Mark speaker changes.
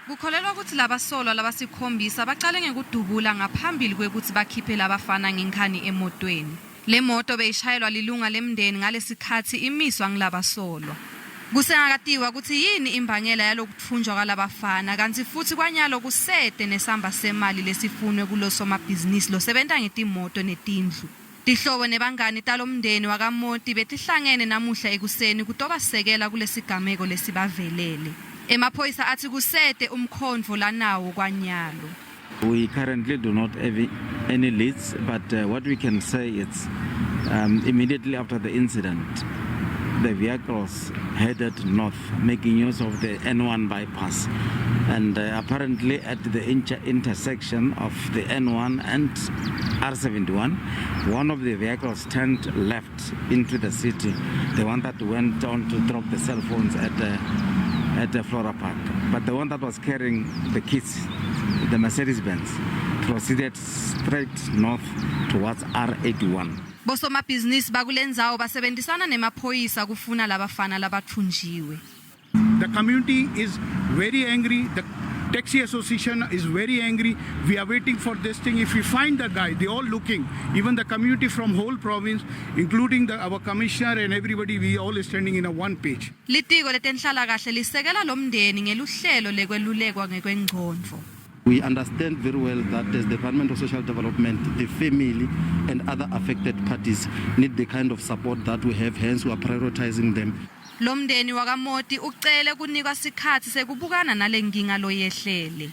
Speaker 1: Kukholelwa ukuthi labasolwa labasikhombisa baqale ngekudubula ngaphambili kwekuthi bakhiphe labafana ngenkani emotweni. Le moto beyishayelwa lilunga lemndeni ngalesikhathi imiswa ngilabasolwa. Kusengakatiwa ukuthi yini imbangela yalokutfunjwa kwalabafana kanti futhi kwanyalo kusete nesamba semali lesifunwe kulosomabhizini losebenta ngetimoto netindlu. Tihlobo nebangani talomndeni wakamoti betihlangene namuhla ekuseni kutobasekela kulesigameko lesibavelele. Emaphoyisa atsi kusete umkhondvo lanawo kwanyalo.
Speaker 2: We currently do not have any leads, but what we can say is immediately after the incident, the vehicles headed north, making use of the N1 bypass. And apparently at the intersection of the N1 and R71, one of the vehicles turned left into the city, the one that went on to drop the cell phones at the Flora Park. But the one that was carrying the kids, the Mercedes-Benz, proceeded straight north towards R81.
Speaker 1: Basomabhizini bakulendzawo basebenzisana nemaphoyisa kufuna labafana labatfunjiwe.
Speaker 3: The community is very angry. The taxi association is very angry. We are waiting for this thing. If we find the guy, they all looking. Even the community from whole province, including our commissioner and everybody, we all standing in a one page.
Speaker 1: Litiko letenhlalakahle lisekela lomndeni ngeluhlelo lekwelulekwa ngekwengqondo.
Speaker 2: We understand very well that as the Department of Social Development, the family and other affected parties need the kind of support that we have, hence we are prioritizing them.
Speaker 1: Lomndeni wakamoti ucele kunikwa sikhathi sekubukana nalenkinga loyehlele.